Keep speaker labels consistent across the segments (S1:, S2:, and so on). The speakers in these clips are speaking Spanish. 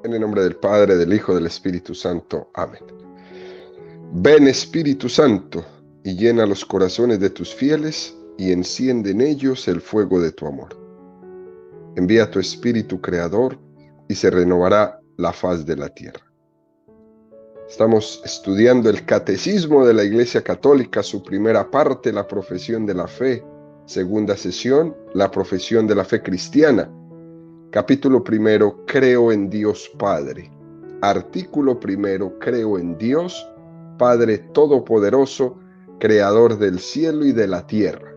S1: En el nombre del Padre, del Hijo, del Espíritu Santo. Amén. Ven, Espíritu Santo, y llena los corazones de tus fieles, y enciende en ellos el fuego de tu amor. Envía tu Espíritu Creador, y se renovará la faz de la tierra. Estamos estudiando el Catecismo de la Iglesia Católica, su primera parte, la profesión de la fe. Segunda sesión, la profesión de la fe cristiana. Capítulo primero, creo en Dios Padre. Artículo primero, creo en Dios, Padre Todopoderoso, Creador del cielo y de la tierra.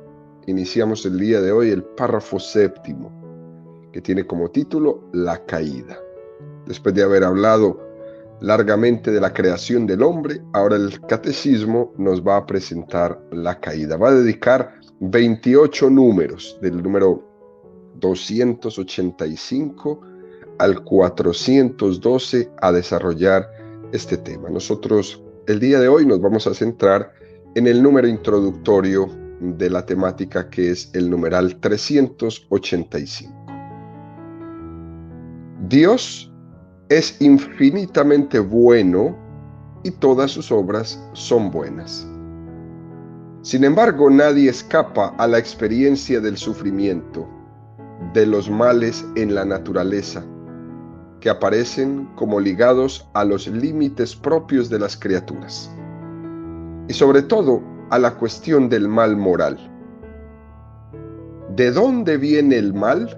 S1: Iniciamos el día de hoy el párrafo séptimo, que tiene como título La caída. Después de haber hablado largamente de la creación del hombre, ahora el catecismo nos va a presentar la caída. Va a dedicar 28 números, del número 285 al 412 a desarrollar este tema. Nosotros el día de hoy nos vamos a centrar en el número introductorio de la temática, que es el numeral 385. Dios es infinitamente bueno y todas sus obras son buenas. Sin embargo, nadie escapa a la experiencia del sufrimiento, de los males en la naturaleza, que aparecen como ligados a los límites propios de las criaturas, y sobre todo a la cuestión del mal moral. ¿De dónde viene el mal?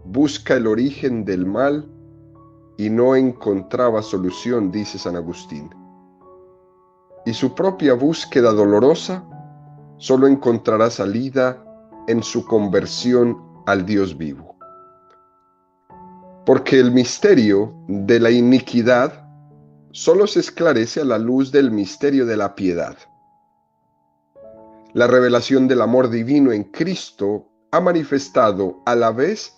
S1: Busca el origen del mal y no encontraba solución, dice San Agustín. Y su propia búsqueda dolorosa solo encontrará salida en su conversión al Dios vivo. Porque el misterio de la iniquidad solo se esclarece a la luz del misterio de la piedad. La revelación del amor divino en Cristo ha manifestado a la vez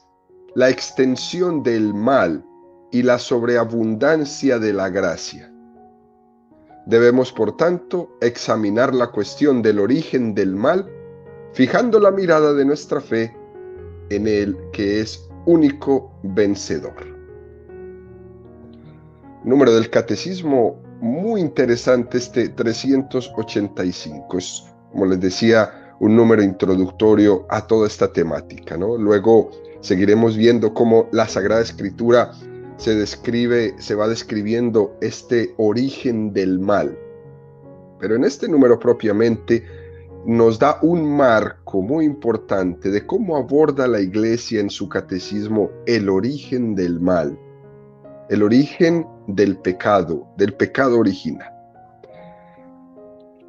S1: la extensión del mal y la sobreabundancia de la gracia. Debemos, por tanto, examinar la cuestión del origen del mal, fijando la mirada de nuestra fe en el que es único vencedor. Número del catecismo muy interesante, este 385. Es, como les decía, un número introductorio a toda esta temática, ¿no? Luego seguiremos viendo cómo la Sagrada Escritura se va describiendo este origen del mal. Pero en este número propiamente nos da un marco muy importante de cómo aborda la Iglesia en su catecismo el origen del mal, el origen del pecado original.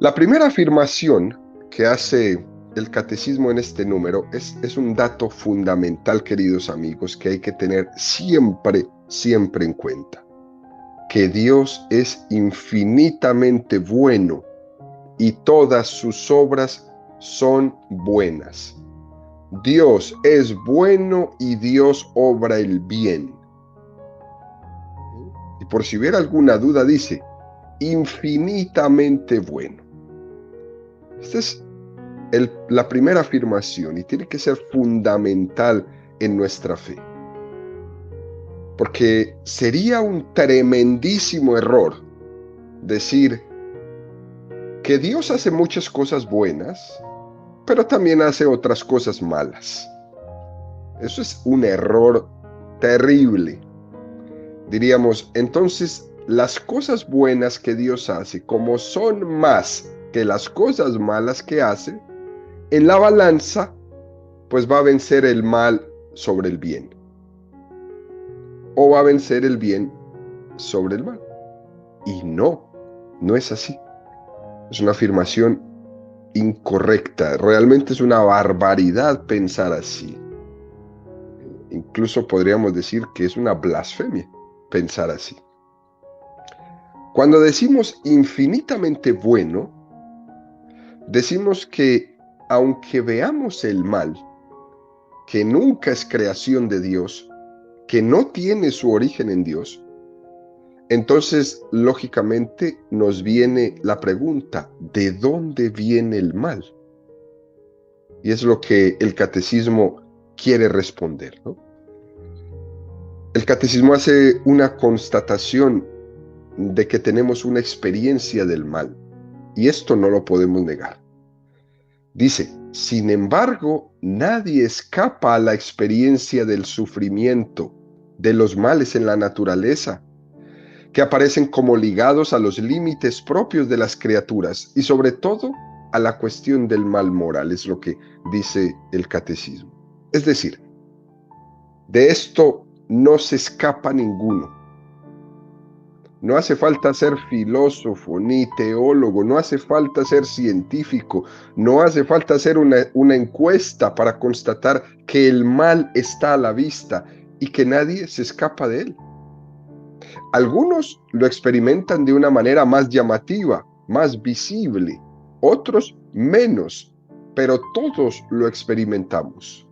S1: La primera afirmación que hace el catecismo en este número es un dato fundamental, queridos amigos, que hay que tener siempre en cuenta: que Dios es infinitamente bueno y todas sus obras son buenas. Dios es bueno y Dios obra el bien. Y por si hubiera alguna duda, dice infinitamente bueno. Esta es la primera afirmación, y tiene que ser fundamental en nuestra fe. Porque sería un tremendísimo error decir que Dios hace muchas cosas buenas, pero también hace otras cosas malas. Eso es un error terrible. Diríamos, entonces, las cosas buenas que Dios hace, como son más que las cosas malas que hace, en la balanza, pues va a vencer el mal sobre el bien. O va a vencer el bien sobre el mal. Y no es así. Es una afirmación incorrecta. Realmente es una barbaridad pensar así. Incluso podríamos decir que es una blasfemia pensar así. Cuando decimos infinitamente bueno, decimos que aunque veamos el mal, que nunca es creación de Dios, que no tiene su origen en Dios, entonces lógicamente nos viene la pregunta: ¿de dónde viene el mal? Y es lo que el catecismo quiere responder, ¿no? El catecismo hace una constatación de que tenemos una experiencia del mal, y esto no lo podemos negar. Dice, sin embargo, nadie escapa a la experiencia del sufrimiento, de los males en la naturaleza, que aparecen como ligados a los límites propios de las criaturas y sobre todo a la cuestión del mal moral, es lo que dice el catecismo. Es decir, de esto no se escapa ninguno. No hace falta ser filósofo ni teólogo, no hace falta ser científico, no hace falta hacer una encuesta para constatar que el mal está a la vista y que nadie se escapa de él. Algunos lo experimentan de una manera más llamativa, más visible, otros menos, pero todos lo experimentamos.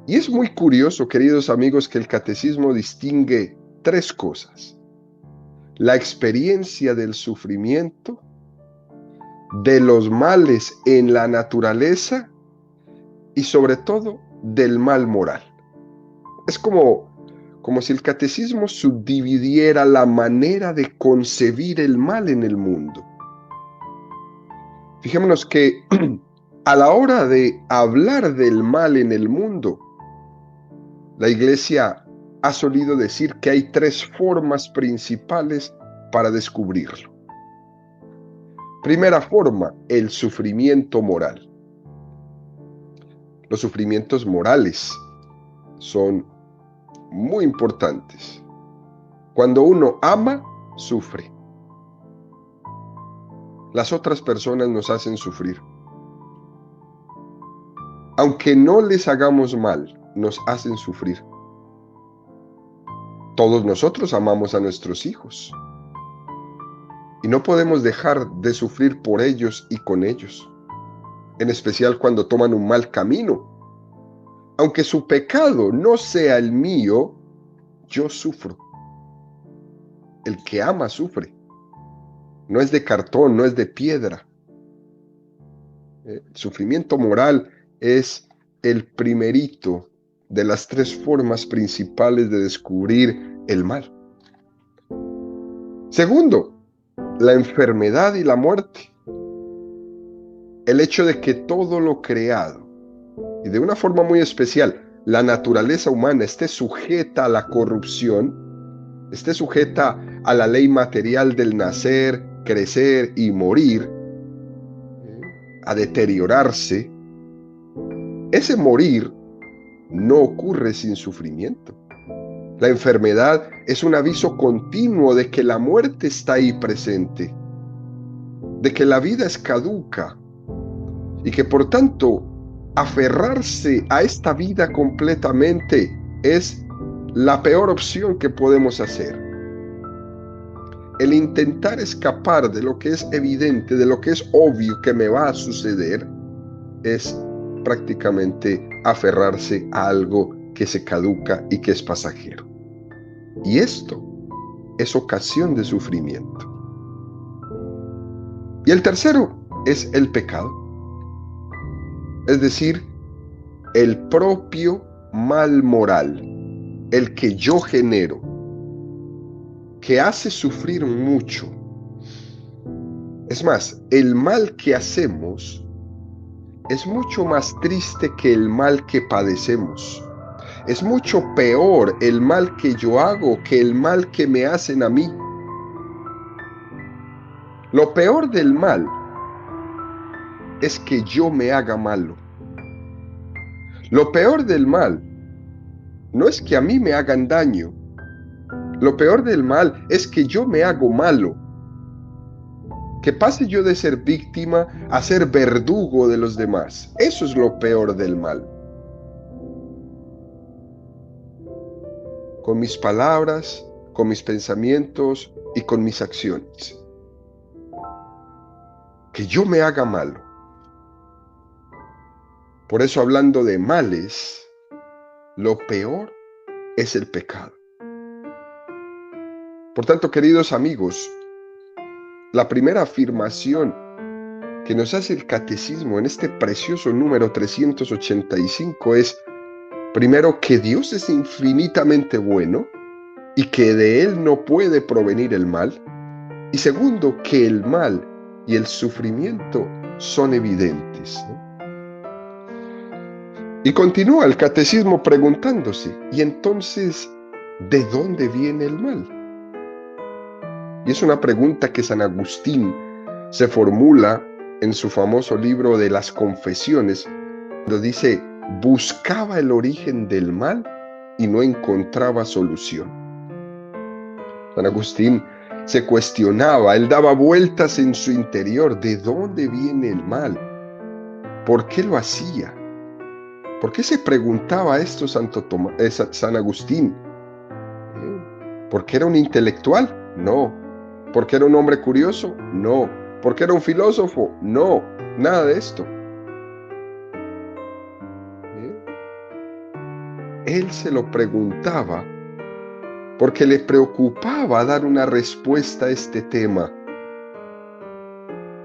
S1: Y es muy curioso, queridos amigos, que el catecismo distingue tres cosas: la experiencia del sufrimiento, de los males en la naturaleza y sobre todo del mal moral. Es como si el catecismo subdividiera la manera de concebir el mal en el mundo. Fijémonos que a la hora de hablar del mal en el mundo, la Iglesia ha solido decir que hay tres formas principales para descubrirlo. Primera forma, el sufrimiento moral. Los sufrimientos morales son muy importantes. Cuando uno ama, sufre. Las otras personas nos hacen sufrir. Aunque no les hagamos mal, nos hacen sufrir. Todos nosotros amamos a nuestros hijos. Y no podemos dejar de sufrir por ellos y con ellos. En especial cuando toman un mal camino. Aunque su pecado no sea el mío, yo sufro. El que ama sufre. No es de cartón, no es de piedra. El sufrimiento moral es el primerito de las tres formas principales de descubrir el mal. Segundo, la enfermedad y la muerte. El hecho de que todo lo creado, y de una forma muy especial, la naturaleza humana esté sujeta a la corrupción, esté sujeta a la ley material del nacer, crecer y morir, a deteriorarse, ese morir no ocurre sin sufrimiento. La enfermedad es un aviso continuo de que la muerte está ahí presente, de que la vida es caduca y que por tanto aferrarse a esta vida completamente es la peor opción que podemos hacer. El intentar escapar de lo que es evidente, de lo que es obvio que me va a suceder, es prácticamente aferrarse a algo que se caduca y que es pasajero. Y esto es ocasión de sufrimiento. Y el tercero es el pecado. Es decir, el propio mal moral, el que yo genero, que hace sufrir mucho. Es más, el mal que hacemos es mucho más triste que el mal que padecemos. Es mucho peor el mal que yo hago que el mal que me hacen a mí. Lo peor del mal es que yo me haga malo. Lo peor del mal no es que a mí me hagan daño. Lo peor del mal es que yo me hago malo. Que pase yo de ser víctima a ser verdugo de los demás. Eso es lo peor del mal. Con mis palabras, con mis pensamientos y con mis acciones. Que yo me haga malo. Por eso, hablando de males, lo peor es el pecado. Por tanto, queridos amigos, la primera afirmación que nos hace el catecismo en este precioso número 385 es: Primero, que Dios es infinitamente bueno y que de Él no puede provenir el mal. Y segundo, que el mal y el sufrimiento son evidentes, ¿no? Y continúa el catecismo preguntándose, ¿y entonces de dónde viene el mal? Y es una pregunta que San Agustín se formula en su famoso libro de las Confesiones, cuando dice, buscaba el origen del mal y no encontraba solución. San Agustín se cuestionaba, él daba vueltas en su interior, ¿de dónde viene el mal? ¿Por qué lo hacía? ¿Por qué se preguntaba esto San Agustín? ¿Porque era un intelectual? No. ¿Porque era un hombre curioso? No. ¿Porque era un filósofo? No. Nada de esto. Él se lo preguntaba porque le preocupaba dar una respuesta a este tema.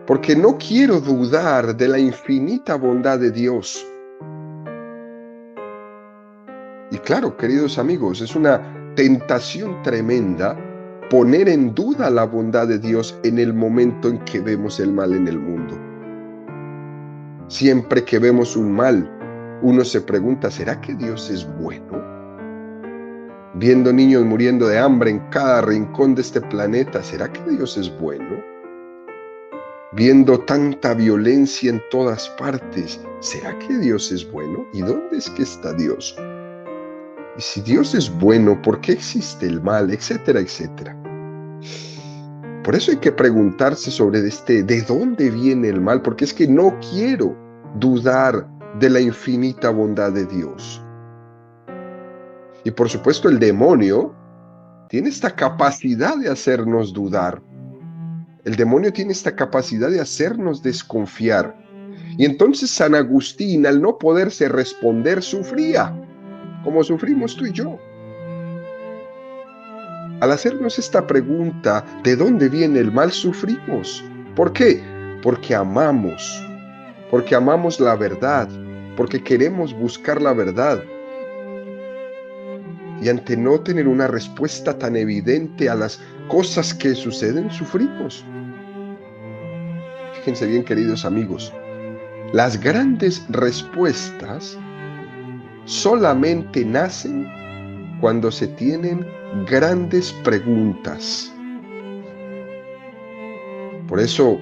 S1: Porque no quiero dudar de la infinita bondad de Dios. Y claro, queridos amigos, es una tentación tremenda poner en duda la bondad de Dios en el momento en que vemos el mal en el mundo. Siempre que vemos un mal, uno se pregunta, ¿será que Dios es bueno? Viendo niños muriendo de hambre en cada rincón de este planeta, ¿será que Dios es bueno? Viendo tanta violencia en todas partes, ¿será que Dios es bueno? ¿Y dónde es que está Dios? Y si Dios es bueno, ¿por qué existe el mal? Etcétera, etcétera. Por eso hay que preguntarse sobre ¿de dónde viene el mal? Porque es que no quiero dudar de la infinita bondad de Dios. Y por supuesto el demonio tiene esta capacidad de hacernos dudar. El demonio tiene esta capacidad de hacernos desconfiar. Y entonces San Agustín, al no poderse responder, sufría, como sufrimos tú y yo. Al hacernos esta pregunta, ¿de dónde viene el mal? Sufrimos. ¿Por qué? Porque amamos la verdad, porque queremos buscar la verdad. Y ante no tener una respuesta tan evidente a las cosas que suceden, sufrimos. Fíjense bien, queridos amigos, las grandes respuestas solamente nacen cuando se tienen grandes preguntas. Por eso,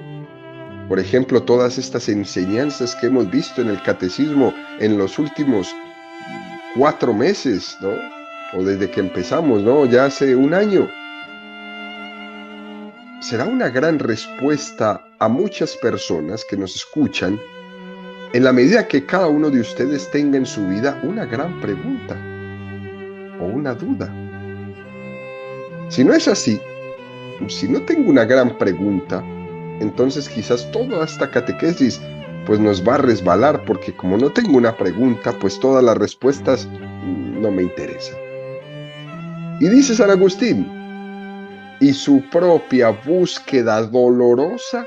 S1: por ejemplo, todas estas enseñanzas que hemos visto en el catecismo en los últimos 4 meses, ¿no? O desde que empezamos, ¿no? Ya hace un año. Será una gran respuesta a muchas personas que nos escuchan en la medida que cada uno de ustedes tenga en su vida una gran pregunta o una duda. Si no es así, si no tengo una gran pregunta, entonces quizás toda esta catequesis pues nos va a resbalar, porque como no tengo una pregunta, pues todas las respuestas no me interesan. Y dice San Agustín, y su propia búsqueda dolorosa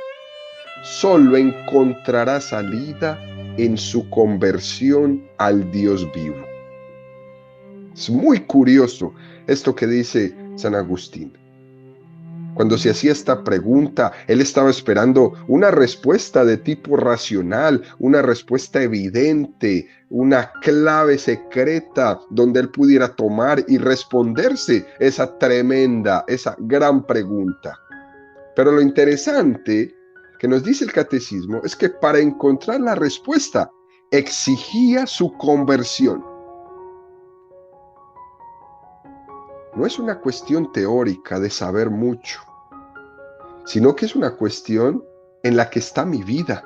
S1: solo encontrará salida en su conversión al Dios vivo. Es muy curioso esto que dice San Agustín. Cuando se hacía esta pregunta, él estaba esperando una respuesta de tipo racional, una respuesta evidente, una clave secreta donde él pudiera tomar y responderse esa tremenda, esa gran pregunta. Pero lo interesante que nos dice el catecismo es que para encontrar la respuesta exigía su conversión. No es una cuestión teórica de saber mucho, sino que es una cuestión en la que está mi vida.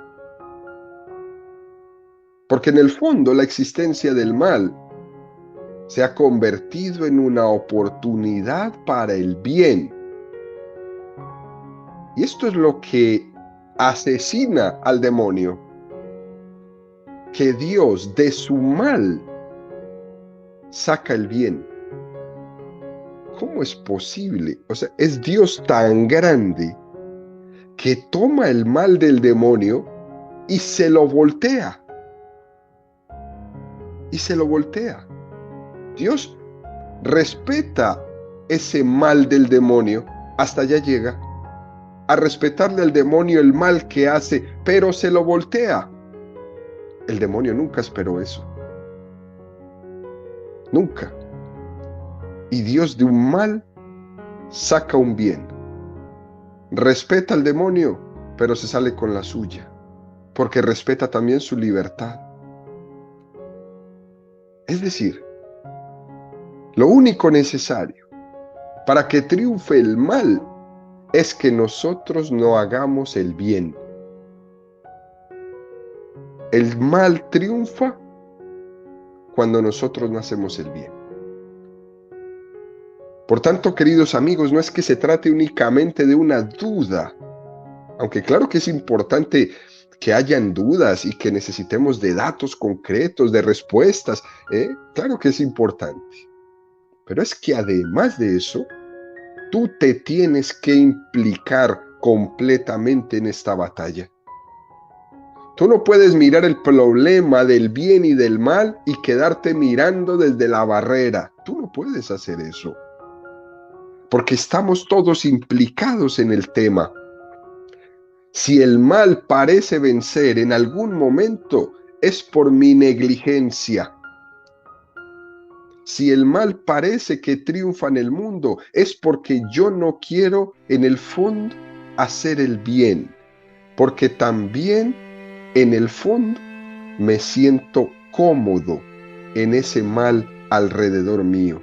S1: Porque en el fondo la existencia del mal se ha convertido en una oportunidad para el bien. Y esto es lo que asesina al demonio. Que Dios de su mal saca el bien. ¿Cómo es posible? O sea, es Dios tan grande que toma el mal del demonio y se lo voltea. Y se lo voltea. Dios respeta ese mal del demonio, hasta allá llega, a respetarle al demonio el mal que hace, pero se lo voltea. El demonio nunca esperó eso. Nunca. Y Dios de un mal saca un bien. Respeta al demonio, pero se sale con la suya, porque respeta también su libertad. Es decir, lo único necesario para que triunfe el mal es que nosotros no hagamos el bien. El mal triunfa cuando nosotros no hacemos el bien. Por tanto, queridos amigos, no es que se trate únicamente de una duda, aunque claro que es importante que hayan dudas y que necesitemos de datos concretos, de respuestas, claro que es importante. Pero es que además de eso, tú te tienes que implicar completamente en esta batalla. Tú no puedes mirar el problema del bien y del mal y quedarte mirando desde la barrera. Tú no puedes hacer eso. Porque estamos todos implicados en el tema. Si el mal parece vencer en algún momento, es por mi negligencia. Si el mal parece que triunfa en el mundo, es porque yo no quiero, en el fondo, hacer el bien. Porque también, en el fondo, me siento cómodo en ese mal alrededor mío.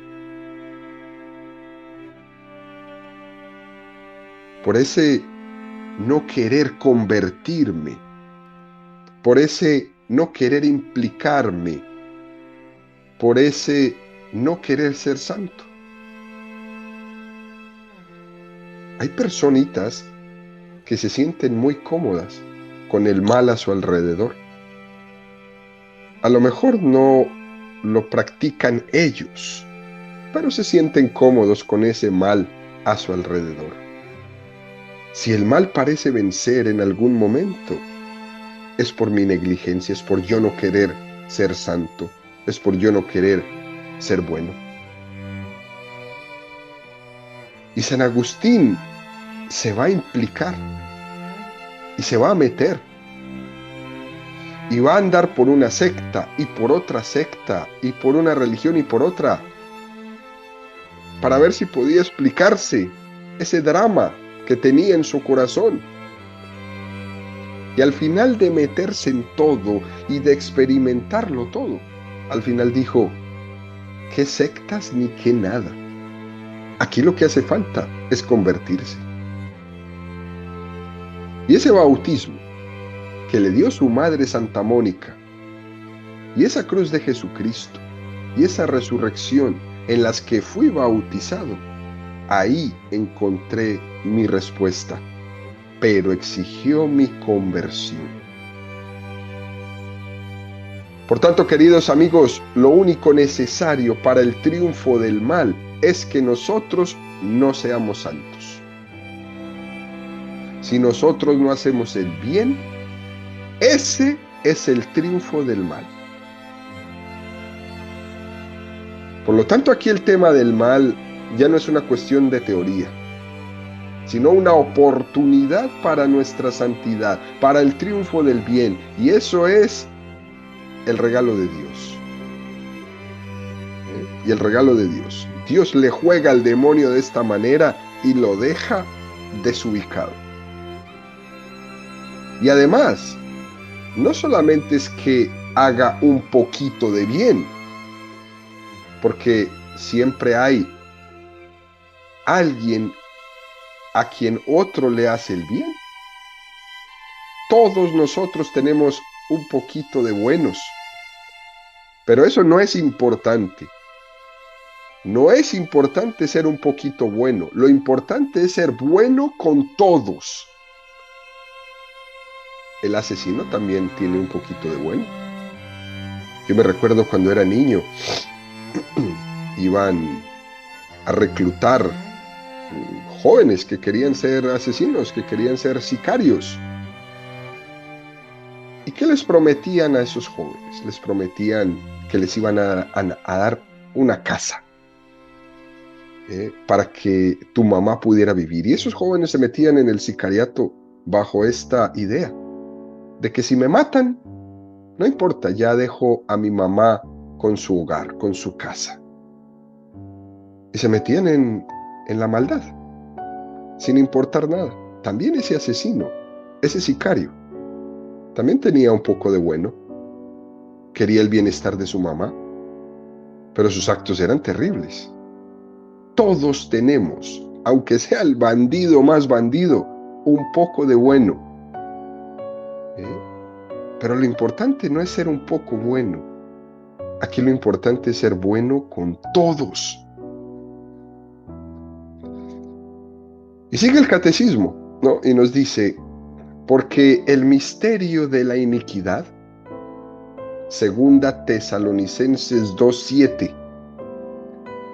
S1: Por ese no querer convertirme, por ese no querer implicarme, por ese no querer ser santo. Hay personitas que se sienten muy cómodas con el mal a su alrededor. A lo mejor no lo practican ellos, pero se sienten cómodos con ese mal a su alrededor. Si el mal parece vencer en algún momento, es por mi negligencia, es por yo no querer ser santo, es por yo no querer ser bueno. Y San Agustín se va a implicar y se va a meter y va a andar por una secta y por otra secta y por una religión y por otra para ver si podía explicarse ese drama que tenía en su corazón. Y al final de meterse en todo y de experimentarlo todo, al final dijo, qué sectas ni qué nada. Aquí lo que hace falta es convertirse. Y ese bautismo que le dio su madre Santa Mónica, y esa cruz de Jesucristo, y esa resurrección en las que fui bautizado, ahí encontré mi respuesta, pero exigió mi conversión. Por tanto, queridos amigos, lo único necesario para el triunfo del mal es que nosotros no seamos santos. Si nosotros no hacemos el bien, ese es el triunfo del mal. Por lo tanto, aquí el tema del mal ya no es una cuestión de teoría, sino una oportunidad para nuestra santidad, para el triunfo del bien. Y eso es el regalo de Dios. Y el regalo de Dios. Dios le juega al demonio de esta manera y lo deja desubicado. Y además, no solamente es que haga un poquito de bien, porque siempre hay alguien a quien otro le hace el bien. Todos nosotros tenemos un poquito de buenos, pero eso no es importante. No es importante ser un poquito bueno, lo importante es ser bueno con todos. El asesino también tiene un poquito de bueno. Yo me recuerdo cuando era niño, iban a reclutar jóvenes que querían ser asesinos, que querían ser sicarios. ¿Y qué les prometían a esos jóvenes? Les prometían que les iban a dar una casa para que tu mamá pudiera vivir. Y esos jóvenes se metían en el sicariato bajo esta idea de que si me matan, no importa, ya dejo a mi mamá con su hogar, con su casa. Y se metían en la maldad, sin importar nada. También ese asesino, ese sicario, también tenía un poco de bueno. Quería el bienestar de su mamá, pero sus actos eran terribles. Todos tenemos, aunque sea el bandido más bandido, un poco de bueno. Pero lo importante no es ser un poco bueno. Aquí lo importante es ser bueno con todos. Y sigue el catecismo, ¿no? Y nos dice, porque el misterio de la iniquidad, segunda Tesalonicenses 2:7,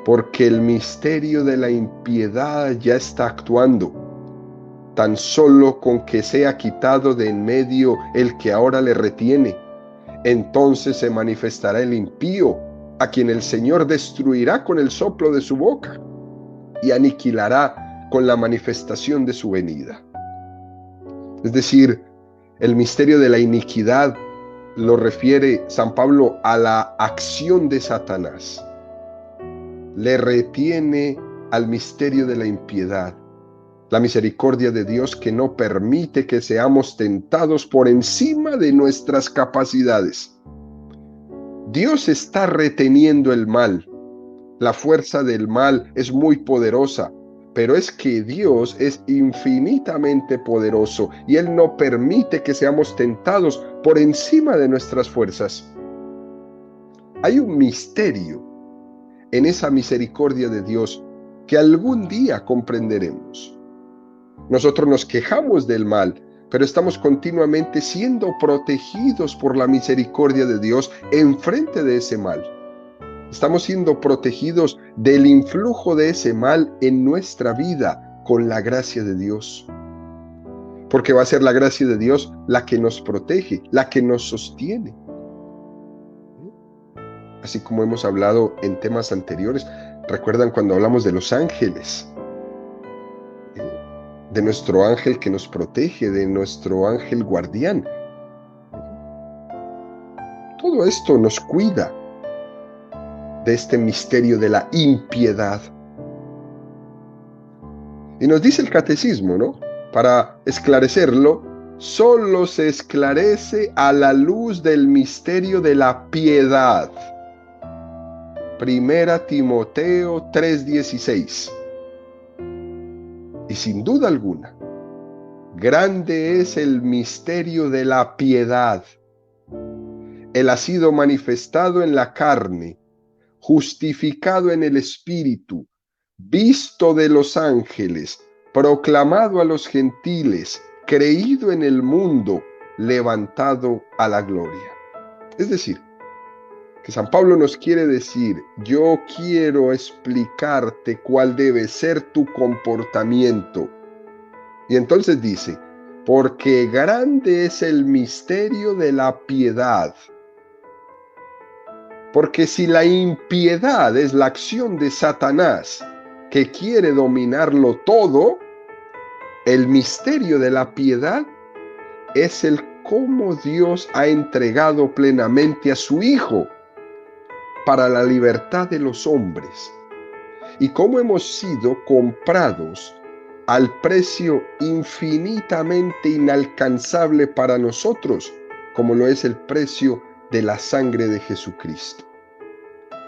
S1: porque el misterio de la impiedad ya está actuando, tan solo con que sea quitado de en medio el que ahora le retiene, entonces se manifestará el impío, a quien el Señor destruirá con el soplo de su boca y aniquilará con la manifestación de su venida. Es decir, el misterio de la iniquidad lo refiere San Pablo a la acción de Satanás. Le retiene al misterio de la impiedad, la misericordia de Dios que no permite que seamos tentados por encima de nuestras capacidades. Dios está reteniendo el mal. La fuerza del mal es muy poderosa, pero es que Dios es infinitamente poderoso y Él no permite que seamos tentados por encima de nuestras fuerzas. Hay un misterio en esa misericordia de Dios que algún día comprenderemos. Nosotros nos quejamos del mal, pero estamos continuamente siendo protegidos por la misericordia de Dios enfrente de ese mal. Estamos siendo protegidos del influjo de ese mal en nuestra vida con la gracia de Dios. Porque va a ser la gracia de Dios la que nos protege, la que nos sostiene. Así como hemos hablado en temas anteriores, recuerdan cuando hablamos de los ángeles, de nuestro ángel que nos protege, de nuestro ángel guardián. Todo esto nos cuida de este misterio de la impiedad. Y nos dice el catecismo, ¿no? Para esclarecerlo, solo se esclarece a la luz del misterio de la piedad. Primera Timoteo 3:16. Y sin duda alguna, grande es el misterio de la piedad. Él ha sido manifestado en la carne, justificado en el Espíritu, visto de los ángeles, proclamado a los gentiles, creído en el mundo, levantado a la gloria. Es decir, que San Pablo nos quiere decir, yo quiero explicarte cuál debe ser tu comportamiento. Y entonces dice, porque grande es el misterio de la piedad. Porque si la impiedad es la acción de Satanás, que quiere dominarlo todo, el misterio de la piedad es el cómo Dios ha entregado plenamente a su Hijo para la libertad de los hombres, y cómo hemos sido comprados al precio infinitamente inalcanzable para nosotros, como lo es el precio de la sangre de Jesucristo.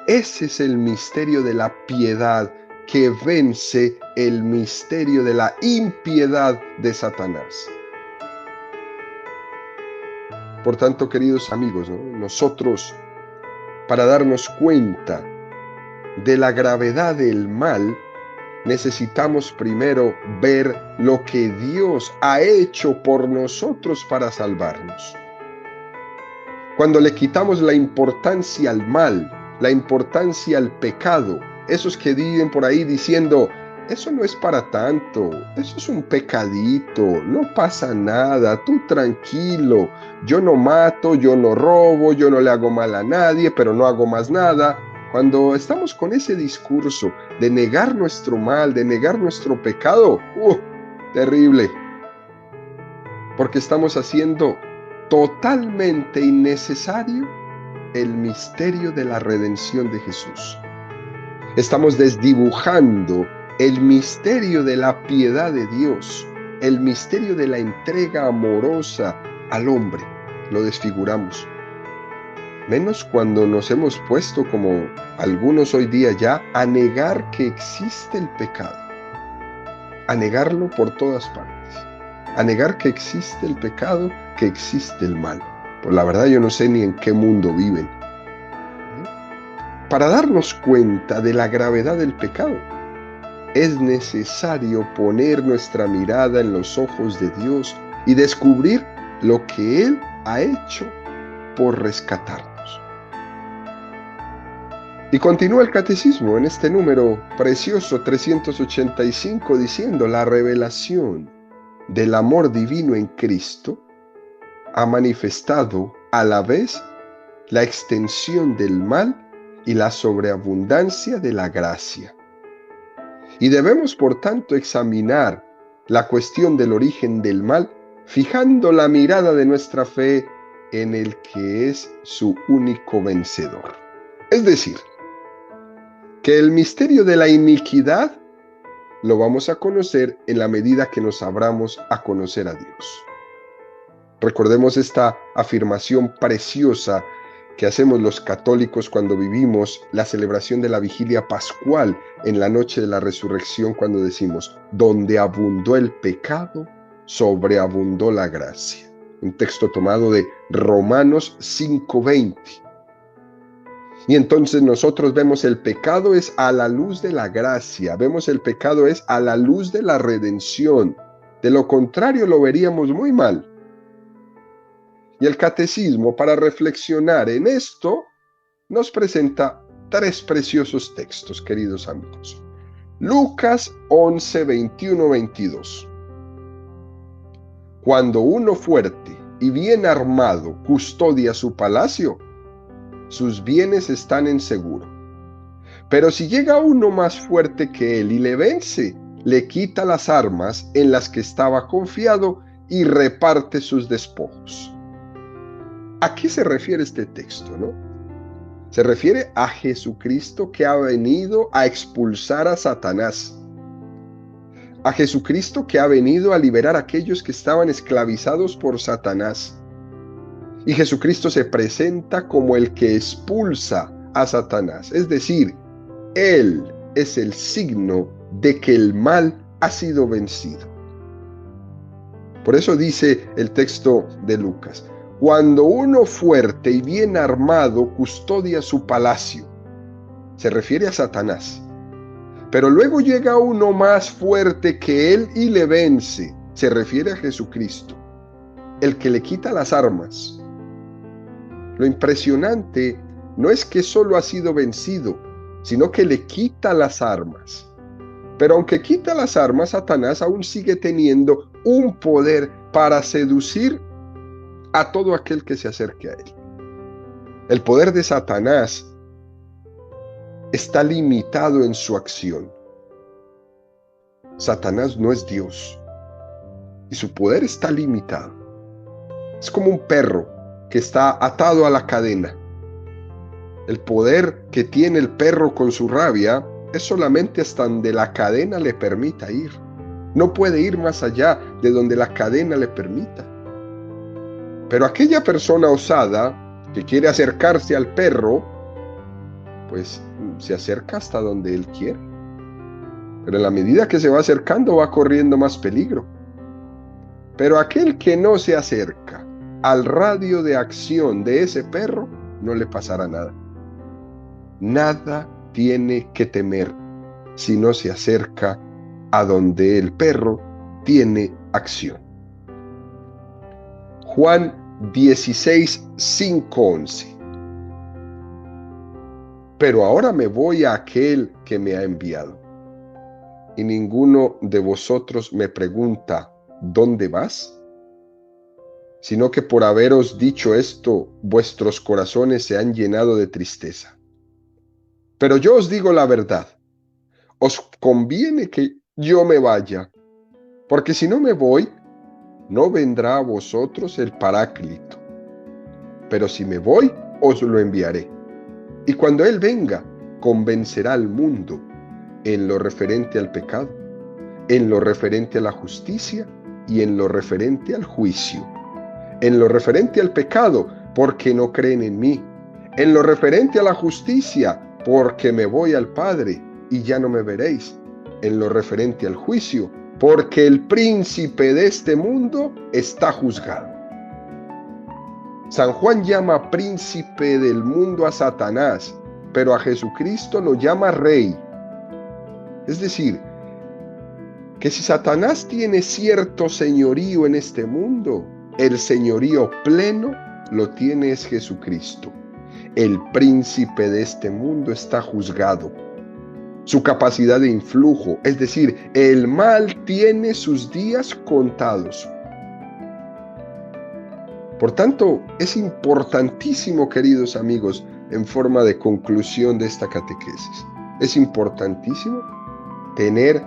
S1: Ese es el misterio de la piedad que vence el misterio de la impiedad de Satanás. Por tanto, queridos amigos, nosotros, para darnos cuenta de la gravedad del mal, necesitamos primero ver lo que Dios ha hecho por nosotros para salvarnos. Cuando le quitamos la importancia al mal, la importancia al pecado, esos que viven por ahí diciendo, eso no es para tanto, eso es un pecadito, no pasa nada, tú tranquilo, yo no mato, yo no robo, yo no le hago mal a nadie, pero no hago más nada. Cuando estamos con ese discurso de negar nuestro mal, de negar nuestro pecado, terrible, porque estamos haciendo totalmente innecesario el misterio de la redención de Jesús. Estamos desdibujando el misterio de la piedad de Dios, el misterio de la entrega amorosa al hombre. Lo desfiguramos. Menos cuando nos hemos puesto, como algunos hoy día ya, a negar que existe el pecado, a negarlo por todas partes, a negar que existe el pecado, que existe el mal. Pues la verdad yo no sé ni en qué mundo viven. Para darnos cuenta de la gravedad del pecado, es necesario poner nuestra mirada en los ojos de Dios y descubrir lo que Él ha hecho por rescatarnos. Y continúa el catecismo en este número precioso 385 diciendo: la revelación del amor divino en Cristo ha manifestado a la vez la extensión del mal y la sobreabundancia de la gracia. Y debemos, por tanto, examinar la cuestión del origen del mal, fijando la mirada de nuestra fe en el que es su único vencedor. Es decir, que el misterio de la iniquidad lo vamos a conocer en la medida que nos abramos a conocer a Dios. Recordemos esta afirmación preciosa que hacemos los católicos cuando vivimos la celebración de la vigilia pascual en la noche de la resurrección, cuando decimos: donde abundó el pecado, sobreabundó la gracia. Un texto tomado de Romanos 5:20. Y entonces nosotros vemos el pecado es a la luz de la gracia, vemos el pecado es a la luz de la redención. De lo contrario lo veríamos muy mal. Y el catecismo, para reflexionar en esto, nos presenta 3 preciosos textos, queridos amigos. Lucas 11, 21, 22. Cuando uno fuerte y bien armado custodia su palacio, sus bienes están en seguro. Pero si llega uno más fuerte que él y le vence, le quita las armas en las que estaba confiado y reparte sus despojos. ¿A qué se refiere este texto, no? Se refiere a Jesucristo, que ha venido a expulsar a Satanás. A Jesucristo, que ha venido a liberar a aquellos que estaban esclavizados por Satanás. Y Jesucristo se presenta como el que expulsa a Satanás. Es decir, Él es el signo de que el mal ha sido vencido. Por eso dice el texto de Lucas: cuando uno fuerte y bien armado custodia su palacio. Se refiere a Satanás. Pero luego llega uno más fuerte que él y le vence. Se refiere a Jesucristo, el que le quita las armas. Lo impresionante no es que solo ha sido vencido, sino que le quita las armas. Pero aunque quita las armas, Satanás aún sigue teniendo un poder para seducir a todo aquel que se acerque a él. El poder de Satanás está limitado en su acción. Satanás no es Dios y su poder está limitado. Es como un perro que está atado a la cadena. El poder que tiene el perro con su rabia es solamente hasta donde la cadena le permita ir. No puede ir más allá de donde la cadena le permita. Pero aquella persona osada que quiere acercarse al perro, pues se acerca hasta donde él quiere. Pero en la medida que se va acercando, va corriendo más peligro. Pero aquel que no se acerca al radio de acción de ese perro, no le pasará nada. Nada tiene que temer si no se acerca a donde el perro tiene acción. Juan 16, 5, 11. Pero ahora me voy a aquel que me ha enviado, y ninguno de vosotros me pregunta: ¿dónde vas? Sino que por haberos dicho esto, vuestros corazones se han llenado de tristeza. Pero yo os digo la verdad, os conviene que yo me vaya, porque si no me voy, no vendrá a vosotros el Paráclito. Pero si me voy, os lo enviaré. Y cuando Él venga, convencerá al mundo en lo referente al pecado, en lo referente a la justicia y en lo referente al juicio. En lo referente al pecado, porque no creen en mí. En lo referente a la justicia, porque me voy al Padre y ya no me veréis. En lo referente al juicio, porque el príncipe de este mundo está juzgado. San Juan llama príncipe del mundo a Satanás, pero a Jesucristo lo llama rey. Es decir, que si Satanás tiene cierto señorío en este mundo, el señorío pleno lo tiene es Jesucristo. El príncipe de este mundo está juzgado. Su capacidad de influjo, es decir, el mal tiene sus días contados. Por tanto, es importantísimo, queridos amigos, en forma de conclusión de esta catequesis, es importantísimo tener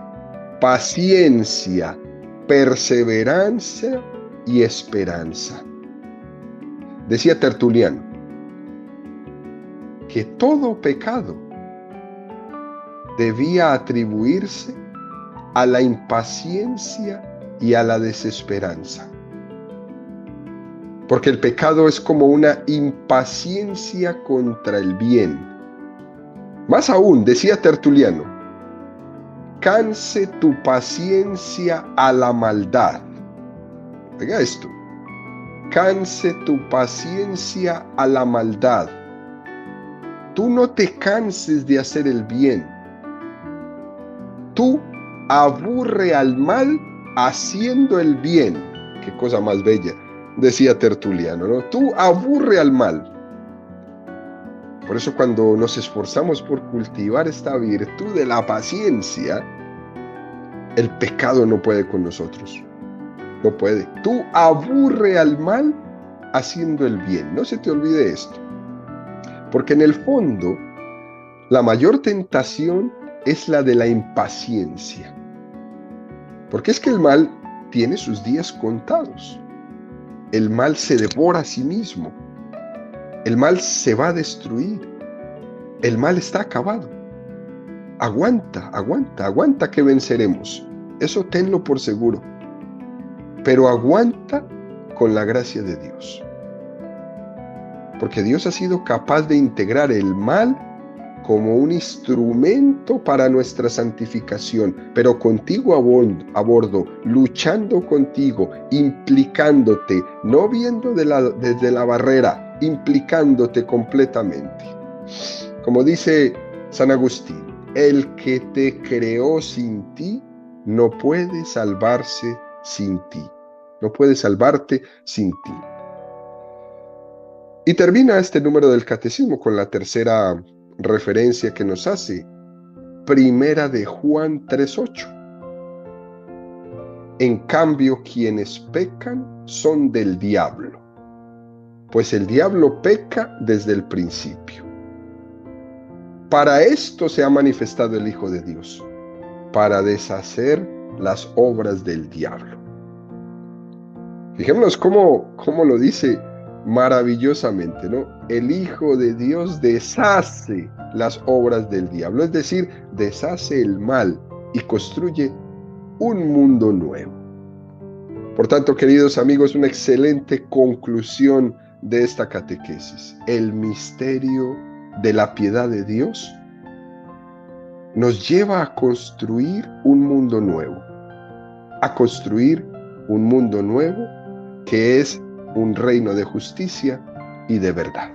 S1: paciencia, perseverancia y esperanza. Decía Tertuliano que todo pecado debía atribuirse a la impaciencia y a la desesperanza. Porque el pecado es como una impaciencia contra el bien. Más aún, decía Tertuliano, canse tu paciencia a la maldad. Oiga esto, canse tu paciencia a la maldad. Tú no te canses de hacer el bien. Tú aburre al mal haciendo el bien. Qué cosa más bella, decía Tertuliano, ¿no? Tú aburre al mal. Por eso cuando nos esforzamos por cultivar esta virtud de la paciencia, el pecado no puede con nosotros. No puede. Tú aburre al mal haciendo el bien. No se te olvide esto. Porque en el fondo, la mayor tentación es la de la impaciencia. Porque es que el mal tiene sus días contados. El mal se devora a sí mismo. El mal se va a destruir. El mal está acabado. Aguanta, aguanta, aguanta que venceremos. Eso tenlo por seguro. Pero aguanta con la gracia de Dios. Porque Dios ha sido capaz de integrar el mal como un instrumento para nuestra santificación, pero contigo a bordo, luchando contigo, implicándote, no viendo desde la barrera, implicándote completamente. Como dice San Agustín, el que te creó sin ti no puede salvarse sin ti. No puede salvarte sin ti. Y termina este número del Catecismo con la tercera referencia que nos hace, Primera de Juan 3:8. En cambio, quienes pecan son del diablo, pues el diablo peca desde el principio. Para esto se ha manifestado el Hijo de Dios, para deshacer las obras del diablo. Fijémonos cómo lo dice maravillosamente, ¿no? El Hijo de Dios deshace las obras del diablo, es decir, deshace el mal y construye un mundo nuevo. Por tanto, queridos amigos, una excelente conclusión de esta catequesis. El misterio de la piedad de Dios nos lleva a construir un mundo nuevo, a construir un mundo nuevo que es un reino de justicia y de verdad.